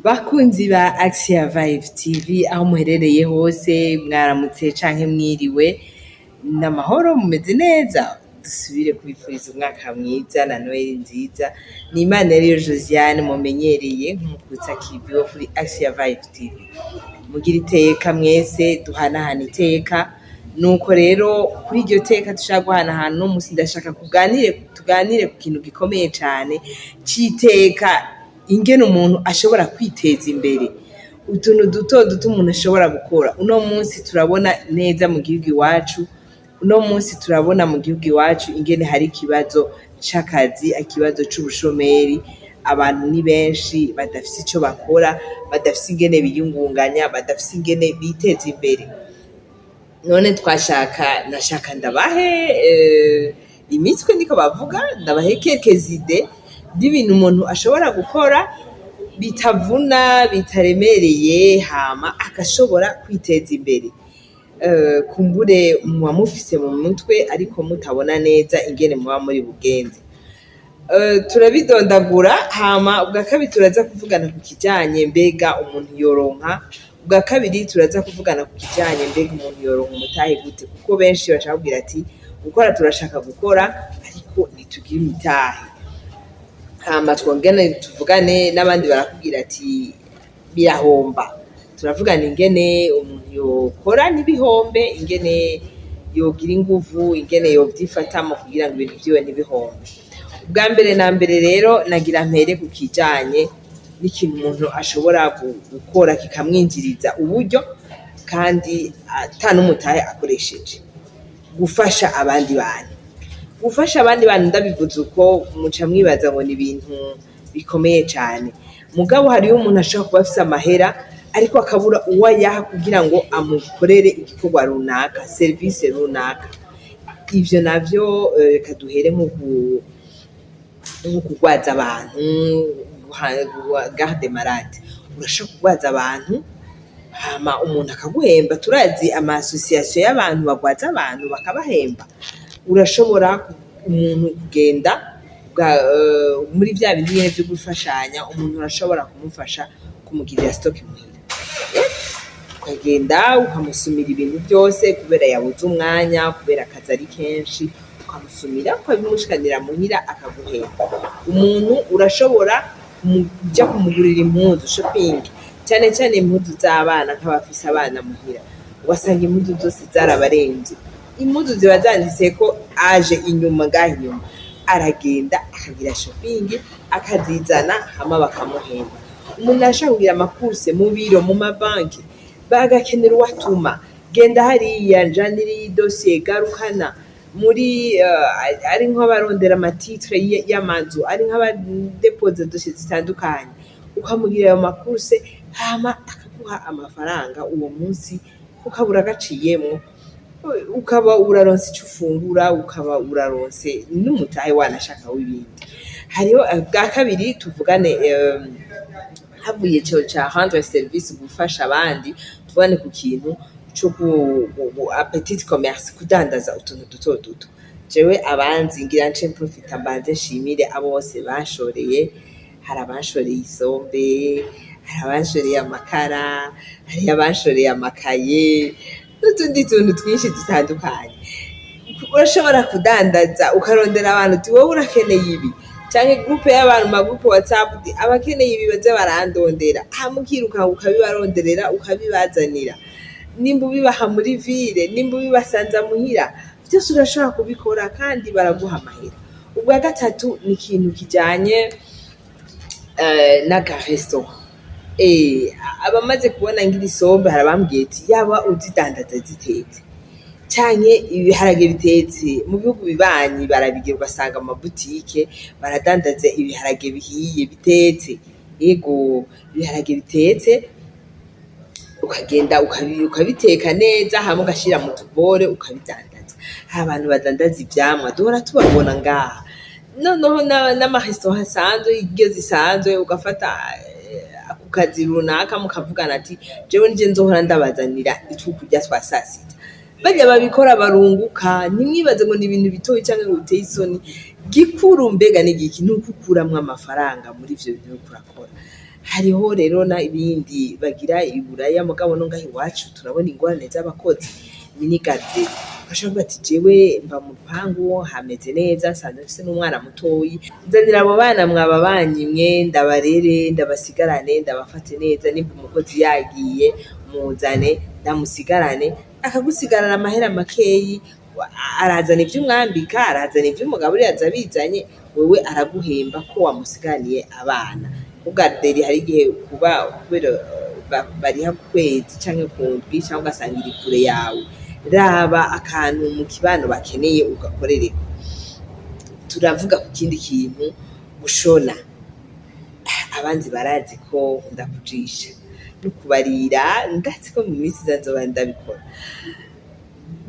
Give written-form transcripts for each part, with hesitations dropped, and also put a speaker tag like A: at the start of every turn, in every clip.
A: Bakunzi ba Axia Vibe TV aho muherereye hose mwaramutse canke mwiriwe n'amahoro mumeze neza dusubire kubifuriza umwaka mwiza na Noel nziza ni Imana rero Josiane mumenyereye nk'umukutsa kivi wo kuri Axia Vibe TV mugira iteka mwese duhanahana iteka nuko rero kuri iryo teka dushaka guhanahana no musi ndashaka tuganire ku kintu gikomeye cane c'iteka ingene umuntu ashobora kwiteza imbere utuntu duto umuntu ashobora gukora uno munsi turabona neza mu gihugu iwacu uno munsi turabona mu gihugu iwacu ingene hari ikibazo c'akazi ikibazo c'ubushomeri abantu ni benshi badafise ico bakora badafise ingene biyungunganya badafise ingene biteza imbere none nashaka ndabahe imitwe niko bavuga ndabahe quelques idées n'ibintu umuntu ashobora gukora bitavuna bitaremereye hama agashobora kwiteza imbere kumbure muba mufise mu mutwe ariko mutabona neza ingene muba muri bugenze turabidondagura hama ubwa kabiri turaza kuvugana ku kijanye mbega umuntu yoronka ubwa kabiri turaza kuvugana ku kijanye mbega umuntu yoronka umutahe gute kuko benshi bashaka kugira ati gukora turashaka gukora ariko ntitugira imitahe hama twongene tuvugane n'abandi barakubwira ati birahomba turavugana ingene umuntu yokora n'ibihombe ingene yogira inguvu ingene yovyifatamo kugira ngo ibintu vyiwe ntibihombe ubwa mbere na mbere rero nagira mpere ku kijanye n'ikintu umuntu ashobora gukora kikamwinjiriza uburyo kandi ata n'umutahe akoresheje gufasha abandi bantu gufasha abandi bantu ndabivuze uko muca mwibaza ngo ni ibintu bikomeye cyane mugabo hariyo umuntu ashobora kuba afise amahera ariko akabura uwo ayaha kugira ngo amukorere igikorwa runaka serivisi runaka ivyo navyo reka duhere nko kugwaza abantu garde malade urashobora kugwaza abantu hama umuntu akaguhemba turazi ama association y'abantu bagwaza abantu bakabahemba urashobora umuntu kugenda muri vya bindi nyene vyo gufashanya umuntu urashobora kumufasha kumugirira stock muhira ukagenda ukamusumira ibintu byose kubera yabuze umwanya kubera akazi ari kenshi ukamusumira ukabimushikanira muhira akaguhemba umuntu urashobora kuja kumugurira impuzu shopping cyane cyane impuzu z'abana nk'abafise abana muhira ugasanga impuzu zose zarabarenze impuzu ziba zanditse ko aje inyuma ngaho inyuma aragenda akagira shopping akazizana hama bakamuhemba umuntu ashaka kugira amakurse mu biro mu mabanki bagakenera uwatuma genda hariya njanira dossier garukana muri ari nk'abarondera amatitre y'amazu ari nk'abadepoza dossier zitandukanye ukamugira ayo makurse hama akaguha amafaranga uwo munsi ukabura gaciyemo ukaba uraronse icyo ufungura ukaba uraronse n'umutahe wanashaka w'ibindi hariho bwa kabiri tuvugane havuye cyo ca rendre service gufasha abandi tuvugane ku kintu cyo petite commerce kudandaza utuntu duto jewe abanzi ngira nce profita mbanze nshimire abo bose bashoreye hari abanshoreye isombe hari abanshoreye amakara hari abanshoreye amakaye n'utundi tuntu twinshi dutandukanye urashobora kudandaza ukarondera abantu uti wowe urakeneye ibi canke groupe y'abantu ma groupe WhatsApp abakeneye ibi baze barandondera hamukiruka ukabibaronderera ukabibazanira nimba ubibaha muri ville nimba ubibasanza muhira byose urashobora kubikora kandi baraguha amahera ubwa gatatu ni ikintu kijanye n'akarestaurant abamaze kubona ngira isombe harabambwiye ati yaba uzidandaza zitetse canke ibiharage bitetse mu bihugu bibanyi barabigira ugasanga amabutike baradandaza ibiharage bihiye bitetse yego ibiharage bitetse ukagenda ukabiteka neza hamwe ugashira mu tubore ukabidandaza abantu badandaza ivyamwa duhora tubabona ngaha noneho n'amarestaurant asanzwe igeze isanzwe ugafata ku kazi runaka mukavugana ati jewe nije nzohora ndabazanira ico kurya twa sasita bajya babikora barunguka ntimwibaze ngo ni ibintu bitoyi cyangwa ngo biteye isoni gikuru mbega ni giki nukukuramwe amafaranga muri ivyo bintu urakora hariho rero na ibindi bagira iburaya mugabo no ngaha iwacu turabona ingorane z'abakozi minigarde bashobora bati jewe mba mu rupangu hameze neza nsanzwe mfise n'umwana mutoyi nzanira abo bana mwaba banyimwe ndabarere ndabasigarane ndabafate neza nimba umukozi yagiye muzane ndamusigarane akagusigarana amahera makeyi arazana ivyo umwambika arazana ivyo umugaburira aza bizanye wewe araguhemba ko wamusiganiye abana ubwarderi hari igihe kuba kubera bariha ku kwezi canke ku ndwi canke ugasanga iri kure yawe raba akantu mu kibano bakeneye ugakorereko turavuga ku kindi kintu gushona abanzi barazi ko ndakujisha no kubarira ndazi ko mu minsi izazoba ndabikora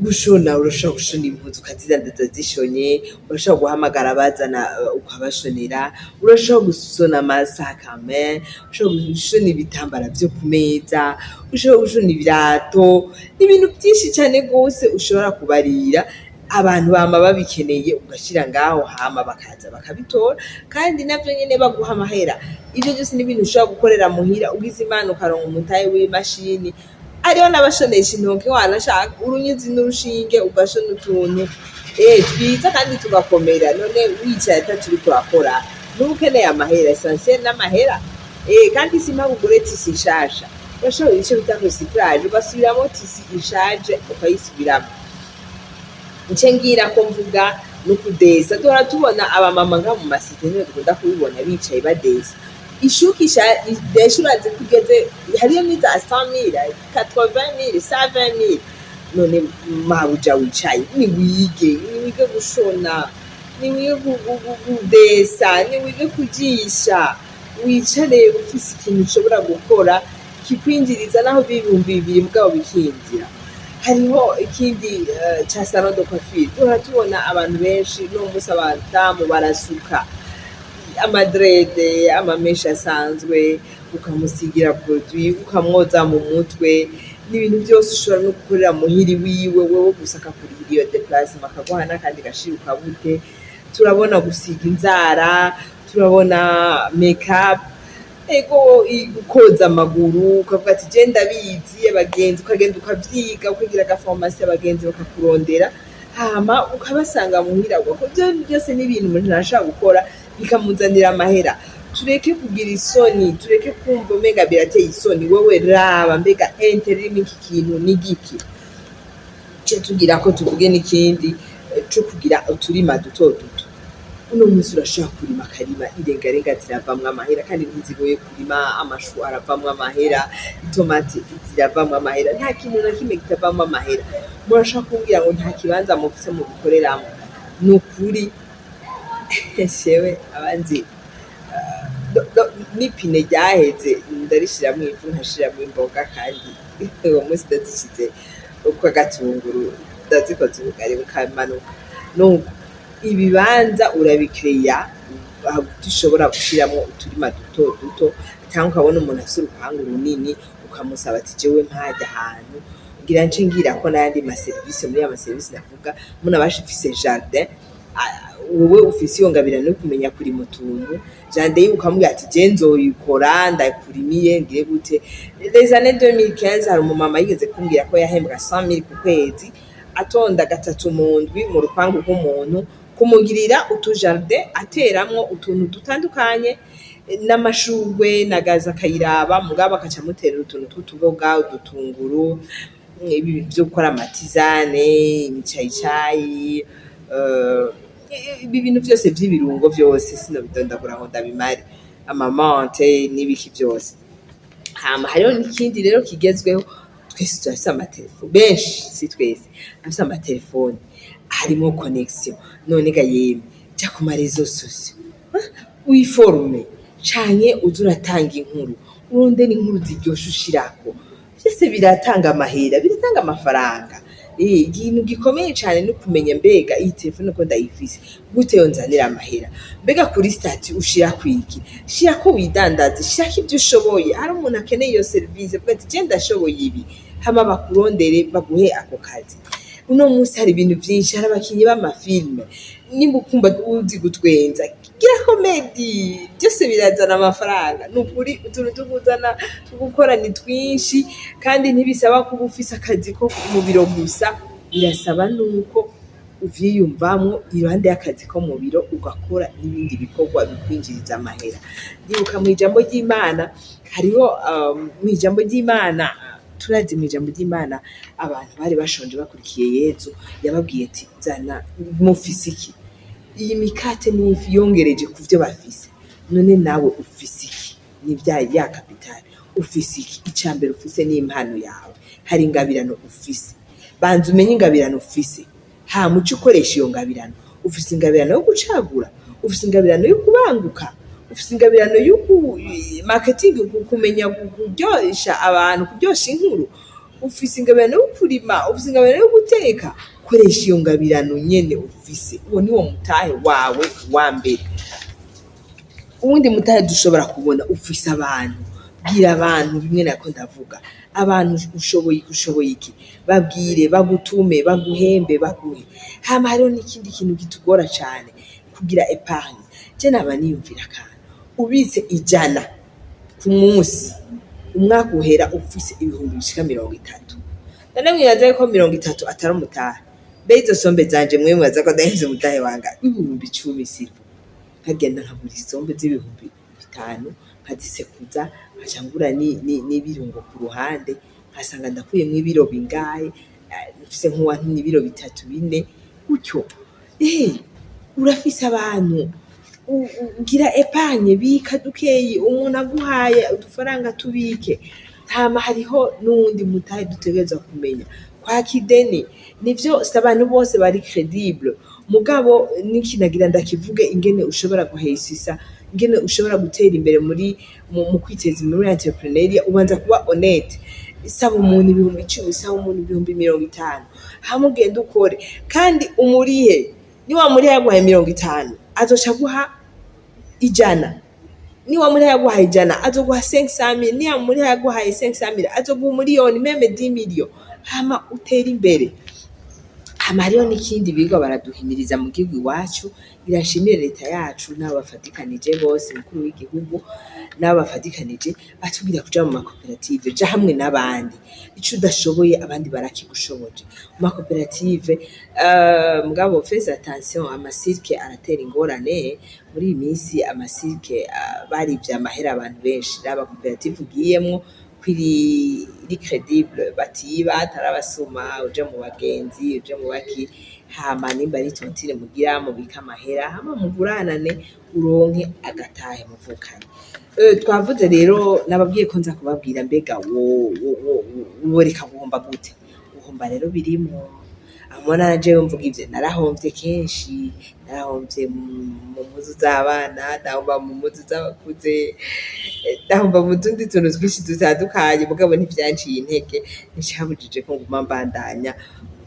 A: gushona urashobora gushona impuzu ukazidandaza zishonye urashobora guhamagara abazana ukabashonera urashobora gusona amasakame urashobora gushona ibitambara vyo ku meza ushobora gushona ibirato n'ibintu byinshi cyane rwose ushobora kubarira abantu bama babikeneye ugashira ngaho hama bakaza bakabitora kandi navyo nyene baguha amahera ivyo byose n'ibintu ushobora gukorera muhira ugize imana ukaronka umutahe w'imashini ariho n'abashonesha intoke wanashaka urunyuzi n'urushinge ugashona utuntu twiza kandi tugakomera none wicaye atatu uriko urakora n'uba ukeneye amahera essentiel n'amahera kandi si mpamvu ugure tisi nshasha urashobora ico bita recyclage ugasubiramo tisi ishaje ukayisubiramo nce ngira ko mvuga no kudesa duhora tubona abamama nga mu masite niyo dukunda kubibona bicaye badesa ishukisha desha urazi kugeze hariyo n'iza 100,000 80,000 70,000 none mabuja wicaye niwige gushona niwige kudesa niwige kujisha wicare ufise ikintu ushobora gukora kikwinjiriza naho b'ibihumbi 2 mugabo bikinjira hariho ikindi ca salon de coiffure duhora tubona abantu benshi no musi abadamu barasuka amadrede amamesha asanzwe ukamusigira produit ukamwoza mu mutwe n'ibintu byose ushobora no gukorera muhiri wiwe wewe gusa akakurira iyo déplacement akaguha n'akandi gashiruka bute turabona gusiga inzara turabona make-up ego koza amaguru ukavuga ati je ndabizi abagenzi ukagenda ukavyiga ukagira agaformation abagenzi bakakurondera hama ukabasanga muhira uko byose n'ibintu umuntu arashaka gukora bikamuzanira amahera tureke kugira isoni tureke kumva mega birateye isoni wewe raba mbega interimi iki kintu ni giki cyo tugira ko tuvuge n'ikindi cyo kugira uturima duto duto uno munsi urashaka kurima akarima irengarenga ziravamwo amahera kandi ntizigoye kurima amashu aravamwo amahera itomati ziravamwo amahera nta kintu na kimwe kitavamwo amahera murashaka kumbwira ngo nta kibanza mufise mu bikoreramo ni ukuri shewe abanzi n'ipine ryaheze ndarishiramwo ivu nkashiramwo imboga kandi uwo munsi ndazishize uko agatunguru ndazikoze ubugari bukamanuka nuko ibibanza urabikreya dushobora gushiramwo uturima duto duto cyangwa ukabona umuntu afise urupangu runini ukamusaba ati jewe mpajya ahantu ngira nce ngira ko n'ayandi maserivisi muri ya maserivisi navuga muna bashifise jardin wowe ufise iyo ngabirano yo kumenya kuri mu tuntu jardin ukamubwira ati je nzoyikora ndakurimiye ngire gute les années 2015 hari umumama yigeze kumbwira ko yahembwa 100,000 ku kwezi atonda gatatu mu ndwi mu rupangu rw'umuntu kumugirira utujardin ateramwo utuntu dutandukanye n'amashurwe nagaza akayiraba mugabo akaca muterera utuntu tw'utuboga udutunguru ibi byo gukora amatizane imicayicayi ibi bintu byose by'ibirungo byose sinabidondagura ngo ndabimare amamante n'ibiki byose hama hariho n'ikindi rero kigezweho twese turafise amatelefone benshi si twese afise amatelefone harimo connexion none ga yemwe ja ku marezo sosio wiforme canke uza uratanga inkuru urondera inkuru ziryoshe ushirako byose biratanga amahera biratanga amafaranga ikintu gikomeye cyane no kumenya mbega iyi telefone ko ndayifise gute yonzanira amahera mbega kuri stati ushira kwiki shira ko widandaza shira ibyo ushoboye hari umuntu akeneye iyo service bwa ati je ndashoboye ibi hama bakurondere baguhe ako kazi uno munsi hari ibintu byinshi, hari abakinnyi b'amafilme, nimba ukumva uzi gutwenza gira komedi, byose birazana amafaranga. Ni ukuri utuntu two gukora ni twinshi, kandi ntibisaba kuba ufise akazi ko mu biro gusa, birasaba nuko uvyiyumvamwo iruhande y'akazi ko mu biro, ugakora n'ibindi bikorwa bikwinjiriza amahera. Ndibuka mw'ijambo ry'Imana hariho mw'ijambo ry'Imana, turazi mw'ijambo ry'Imana abantu bari bashonje bakurikiye Yezu, yababwiye ati zana mufise iki? Iyi mikate n'ifi yongereje ku vyo bafise, none nawe ufise iki? Ni ya kapitali ufise iki? Icambere ufise n'impano yawe, hari ingabirano ufise, banza umenye ingabirano ufise, hama uce ukoresha iyo ngabirano. Ufise ingabirano yo gucagura, ufise ingabirano yo kubanguka, ufise ingabirano yo marketing, kumenya kuryosha abantu, kuryosha inkuru, ufise ingabirano yo kurima, ufise ingabirano yo guteka. Koresha iyo ngabirano nyene ufise, uwo niwo mutahe wawe wa mbere. Uwundi mutahe dushobora kubona, ufise abantu. Bwira abantu bimwe nako ndavuga, abantu ushoboye iki? Babwire, bagutume, baguhembe, baguhe. Hama hariho n'ikindi kintu kitugora cane, kugira epargne. Je naba niyumvira akantu, ubitse 100 ku munsi, umwaka uhera ufise ibihumbi bishika 30. None mwibaza yuko 30 atari umutahe? Mbe izo sombe zanje mwe mwibaza ko ndahenze umutahe wanga ibihumbi 10 sivo? Nkagenda nkagura isombe z'ibihumbi 5, nkazisekuza, nkaca ngura n'ibirungo ku ruhande, nkasanga ndakuyemwo ibiro bingahe, mfise nk'uwantumye ibiro 3 4 gutyo. Urafise abantu, gira epargne, bika dukeyi, umuntu aguhaye udufaranga tubike. Hama hariho n'uwundi mutahe dutegerezwa kumenya, kwaka ideni. Nivyo si abantu bose bari credible, mugabo nikinagira ndakivuge ingene ushobora guhesisa, ingene ushobora gutera imbere mu kwiteza imbere muri entrepreneuria. Ubanza kuba honnête, saba umuntu ibihumbi 10, saba umuntu ibihumbi 50, hama ugende ukore, kandi umurihe. Niwamuriha yaguhaye 50, azoca guha 100. Niwamuriha yaguhaye 100, azoguha 500,000. Niwamuriha yaguhaye 500,000, azoguha umuriyoni, meme 10 millions. Hama utera imbere. Hama hariho n'ikindi biga baraduhimiriza mu gihugu iwacu, irashimire leta yacu n'abo bafatikanije bose, mukuru w'igihugu n'abo bafatikanije, batubwira kuja mu makoperative. Ja hamwe n'abandi, ico udashoboye abandi barakigushoboje. Mu makoperative mugabo faites attention, amasirke aratera ingorane. Muri iyi minsi amasirke barivye amahera abantu benshi. N'abakoperative ugiyemwo kwiri credible, batiba, atarabasuma, uje mu bagenzi, uje mu baki. Hama nimba ari tontine mugira mubika amahera, hama muguranane, uronke agatahe muvukanye. Twavuze rero, nababwiye ko nza kubabwira mbega woreka guhomba gute. Guhomba rero birimwo, amona na jewe mvuga ivyo, narahomvye kenshi, narahomvye mu mpuzu z'abana, ndahomba mu mpuzu z'abakuze, ndahomba mu tundi tuntu twinshi dutandukanye, mugabo ntivyanciye intege, nticabujije ko nguma mbandanya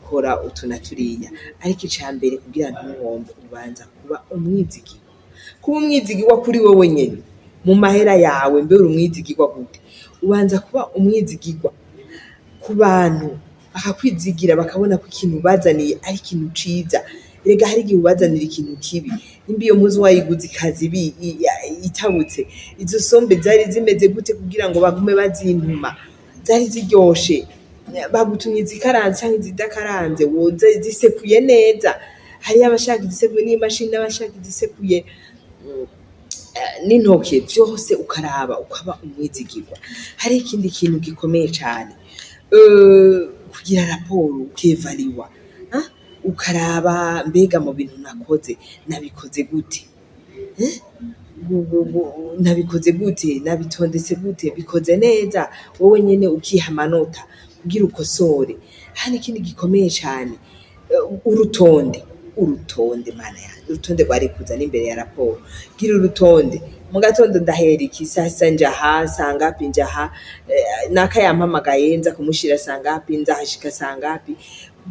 A: gukora utu na turiya. Ariko icambere kugira ntuhombe, ubanza kuba umwizigirwa. Kuba umwizigirwa kuri wewe nyene, mu mahera yawe. Mbe uri umwizigirwa gute? Ubanza kuba umwizigirwa ku bantu, bakakwizigira, bakabona ko ikintu ubazaniye ari ikintu ciza. Erega hari igihe ubazanira ikintu kibi, nimba iyo mpuzu wayiguze ikaza itabutse, izo sombe zari zimeze gute kugira ngo bagume bazintuma? Zari ziryoshe, bagutumye zikaranze canke zidakaranze, woza zisekuye neza. Hariho abashaka izisekuye n'imashini, n'abashaka izisekuye n'intoke, vyose ukaraba ukaba umwizigirwa. Hari ikindi kintu gikomeye cane, kugira raporo, ukevaliwa, ukaraba mbega mu bintu nakoze nabikoze gute, nabikoze gute, nabitondetse gute, bikoze neza. Wowe nyene ukiha amanota kugira ukosore. Hari ikindi gikomeye cane, urutonde mana yanjye, urutonde rwari kuzana imbere ya raporo. Gira urutonde, mu gatondo ndahera iki, sasa njaha, sangapi njaha, naka yampamagaye nza kumushira sangapi, nzahashika sangapi.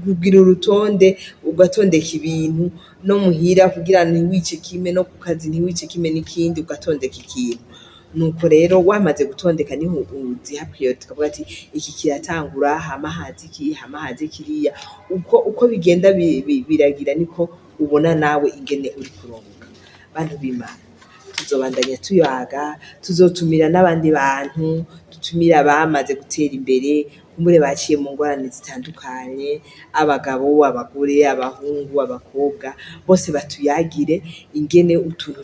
A: Kugira urutonde, ugatondeka ibintu no muhira kugira ntiwice kimwe, no ku kazi ntiwice kimwe n'ikindi, ugatondeka ikintu. nuko rero wamaze gutondeka niho uziha priority ukavuga ati iki kiratangura hama haza iki hama haza kiriya, uko bigenda biragira niko ubona nawe ingene uri kuronka. Bantu b'Imana tuzobandanya tuyaga, tuzotumira n'abandi bantu, dutumira abamaze gutera imbere, kumbure baciye mu ngorane zitandukanye, abagabo, abagore, abahungu, abakobwa, bose batuyagire ingene utuntu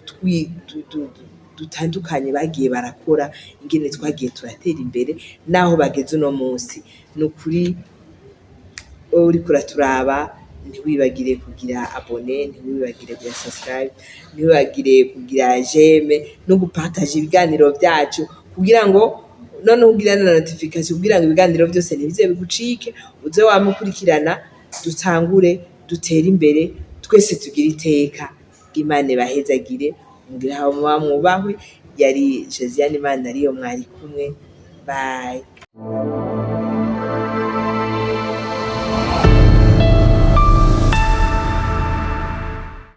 A: dutandukanye bagiye barakora, ingene twagiye turatera imbere naho bageze uno munsi. Nukuri uriko uraturaba ntiwibagire kugira abone, ntiwibagire kugira subscribe, ntiwibagire kugira j'aime no gupartage ibiganiro byacu kugira ngo noneho ugira na notification kugira ngo ibiganiro byose ntibize bigucike, uze wamukurikirana dutangure dutere imbere twese tugira iteka. Imana ibahezagire mugira aho mwubahwe. Yari Josiane Imana ariyo mwari kumwe. Bye.